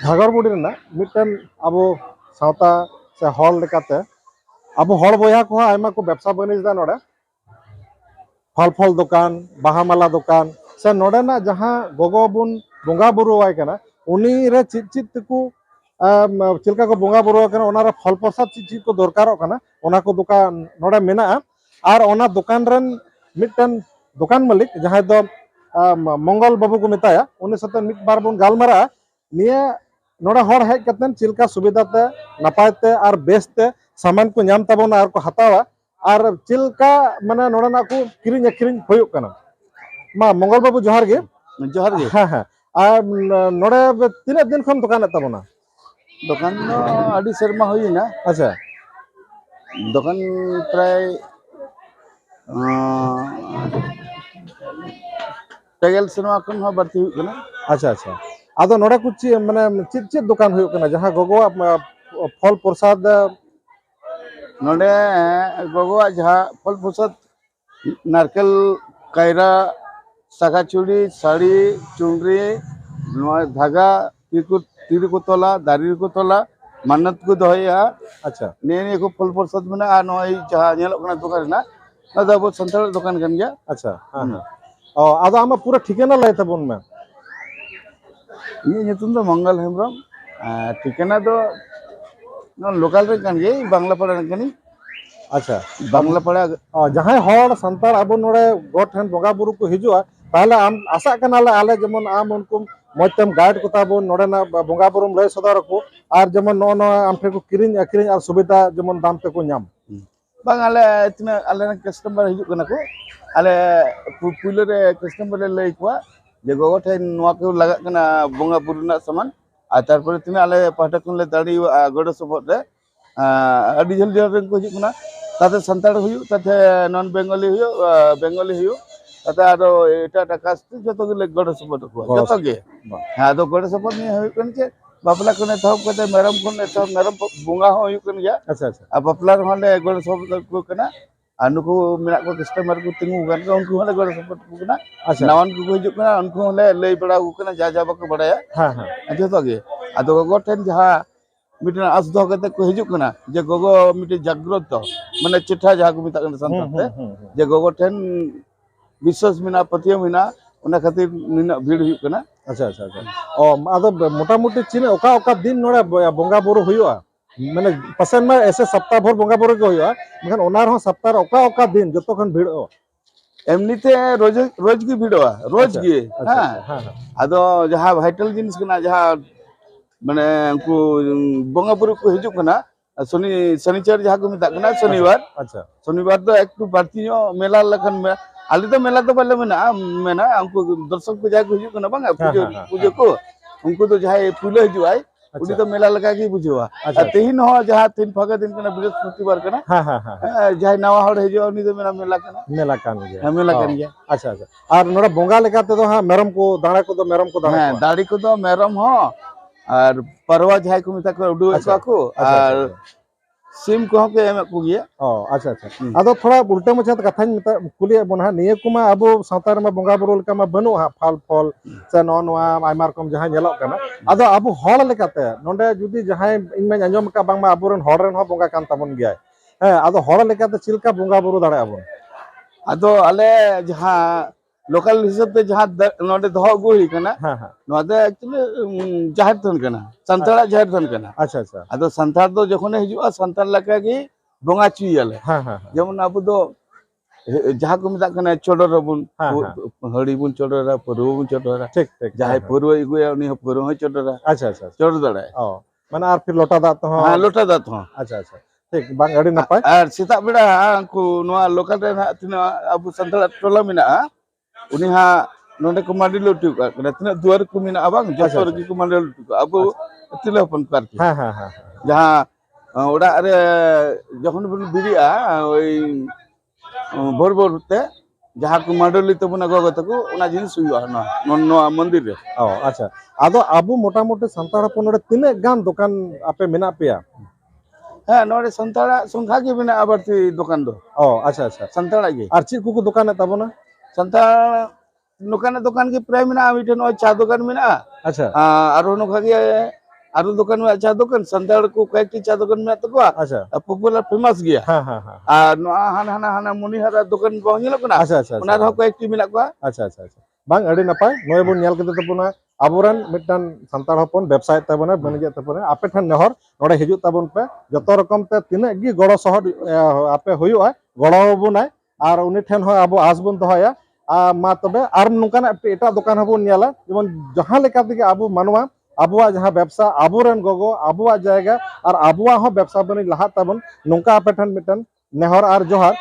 ঝাগরবুড়ি ᱨᱮᱱᱟᱜ ᱢᱤᱫᱴᱮᱱ ᱟᱵᱚ ᱥᱟᱶᱛᱟ ᱥᱮ ᱦᱚᱲ ᱞᱮᱠᱟᱛᱮ ᱟᱵᱚ ᱦᱚᱲ ᱵᱚᱭᱦᱟ ᱠᱚ ᱟᱭᱢᱟ ᱠᱚ ᱵᱮᱵᱥᱟ ᱵᱟᱹᱱᱤᱡᱽ ᱫᱟ ᱱᱚᱰᱮ फल दुकान बाहा माला दुकान से नोडेना जहाँ गोगो बुन बोंगा बुरुवाय कना उनी रे चित चित को चिलका को बोंगा बुरुवा कना ओना रे फल प्रसाद चित चित को दरकारो कना ओना को दुकान नोडे मेना आर ओना दुकान रन मिटन दुकान मालिक जहाँ दो मंगल बाबू को मेताया उनी सते मिट बार बुन गालमारा निया नोडे हर हेज कतन चिलका सुविधाते नपायते आर बेसते सामान को नाम ताबोना आर को हतावा और चिलका माने नोडना को किरिंग अखरिंग होयुक कना मा मंगल बाबू जोहार गे हाँ हाँ आ नोडे तीन दिन खन दुकान ताबोना दुकान नो आदि शर्मा होइना अच्छा दुकान प्राय टेगल शर्मा खन हो बर्ती हुई कना अच्छा अच्छा आदो नोडे कुछ माने चित चित दुकान होयुक कना जहां गोगो फल प्रसाद नोडे गोगो जहाँ फल प्रसाद नारकेल कायरा सागा चूड़ी साड़ी चुनरी धागा तीर को तोला दारी को तोला मानत को दोहया अच्छा ने को फल प्रसाद में जहाँ दुकान ना अब संताल दुकान कन गया अच्छा हाँ ओ आदो आमा पूरा ठिकाना लय तबन में ये नितुम तो मंगल हेमब्रम ठिकाना तो लोकल रे कन गे बांग्ला पड़ा कनी अच्छा बांग्ला पड़ा जहां हर संताल अब नोडे गोट ठन बोंगा बुरु को हिजुआ ताहले आम आशा कनाले आले जेमन आम उनको मजतम गाइड को ताबो नोडे ना बोंगा बुरुम लय सदर को आर जेमन नो नो आम ठे को किरिंग अखरिंग आर सुविधा जेमन दाम ते को नाम बांग आले इतना आले कस्टमर हिजु कना को आले पुइलो रे कस्टमर लय को जे गोगो ठे नोआ को लगा कना बोंगा बुरु ना सामान आ तारपर तिना आले पाटा कोन ले दाड़ी गडो सपोर्ट रे अडी जल जल रन को हिजु कना ताते संताड़ हुयु ताते नॉन बेंगली हुयु ताते आदो एटा कास्ट जतो गे गडो सपोर्ट को जतो गे हां दो गडो सपोर्ट नि हुयु कन के बापला कोने थप कते मेरम कोने थप मेरम बोंगा हो हुयु कन गया अच्छा अच्छा आ बापला हले गडो सपोर्ट को कना अनुको मेना को कस्टमर को तिंगु गन उनको हले गडो सपोर्ट को कना अच्छा नावन को हिजु कना उनको हले लई बड़ा को कना जा बको बड़ाया हां हां जतो गे आदो गोटेन जहां मिटन आस दो कते को हिजु कना जे गोगो मिटे जागृत माने चिठा जहां को मिता कना संताते जे गोगो ठेन विश्वास मिना पतियो मिना उना खातिर निना भीड़ हुई कना अच्छा अच्छा अच्छा ओ आदो मोटा मोटी चिने ओका ओका दिन नोडे बोंगा बुरु हुयुआ माने पसन में ऐसे सप्ताह भर बोंगा बुरु को हुयुआ मखन ओनार हो सप्ताह ओका ओका दिन जतो खन भीड़ ओ एमनीते रोज रोज की भीड़वा रोज की हां हां आदो जहां वाइटल जिनिस कना जहां माने उनको बोंगा बुरु को हिजु कना शनिचर जहां को मिता कना शनिवार अच्छा शनिवार तो एक बारती मेला लखन में आली तो मेला तो पहले मेना उनको दर्शक को जाके हिजु कना बांगा पूजो को उनको तो जहां पुले हिजु आय उनी तो मेला लगा के बुझवा तेहिन हो जहां तीन फागा दिन कना बृहस्पतिवार कना हां हां हां जहां नवा हड़ हिजु उनी तो मेला कना मेला कान गया मेला कन गया अच्छा अच्छा और नोडे बोंगा लेकाते तो हां मेरम को दाड़ा को तो मेरम को दाड़ा हां दाड़ी को तो मेरम हो और परवा जहां को मिता को उडु को और सिम को के एम को गया ओ अच्छा अच्छा आदो थोड़ा उल्टा मछा कथा मिता कुली बोना निये कुमा अबो सावतार में बोंगा बुरु लेका मा बनु हा फल फल से नो नोआ आयमा रकम जहां नेलो कना आदो अबो हड़ लेकाते नोंडे जुदी जहां इन में अंजम का बांग मा अबोरन हड़रन हो बोंगा कान ताबन गया है आदो हड़ लेकाते चिलका बोंगा बुरु दाड़ा अबो आदो आले जहां लोकल हिसाब ते जहां नोडे दहो गुही कना हां हां नोदे एक्चुअली जाहिर थन कना संताड़ा जाहिर थन कना अच्छा अच्छा आदो संताड़ दो जखने हिजुआ संताड़ लका की बोंगा चुयाले हां हां जेमन अब दो जहां को मिता कना चोडर बुन हड़ी बुन चोडरा परु बुन चोडरा ठीक ठीक जहां परु इगुया उनी परु हो चोडरा अच्छा अच्छा चोड दड़ा ओ माने आर फिर लोटा दात हो हां लोटा दात हो अच्छा अच्छा ठीक बांग अड़ी नपाय आर सीता बेड़ा को नोआ लोकल रे तिना अब संताड़ टोला मिना उनी हा नोडे को मांडी लोटू का तना दुआर को मिना अबांग जसर की को मांडी लोटू का अब तिले अपन पार्टी हां हां हां जहां ओडा रे जखन बन बिरिया ओई भोर भोर ते जहां को मांडली तो बना गगो तको ओना जिनिस हुआ नो मंदिर रे ओ अच्छा आदो अबो मोटा मोटी संताड़ अपन नोडे तिने गान दुकान आपे मेना पेया हां नोडे संताड़ा संखा के बिना आबरती दुकान दो ओ अच्छा अच्छा संताड़ा के आर ची को दुकान ताबोना santal nukana dokan ki pray mina miten oi cha dokan mina अच्छा aro nokha gi aro dokan mina cha dokan santal ko kaiti cha dokan mina takwa अच्छा popular famous gya हाँ हाँ हाँ noa hana munihara dokan bang nyelok na अच्छा अच्छा ona rho kaiti mina kwa अच्छा अच्छा अच्छा bang adi napai noy bon nyal kete tapuna aburan mitan santal hopon website tabona banije tapuna ape than nehor node hijut tabon pe joto rokom te tina gi goro sohor ape huyu'a goro bunai ar uni then ho abo asbon dohaya ma tobe ar nungkana eta dokan hobon nyala jemon jaha leka dige abu manwa abuwa jaha ব্যবসা aburan gogo abuwa jayga ar abuwa ho ব্যবসা bani lahat tabon nungka ape than mitan nehor ar johar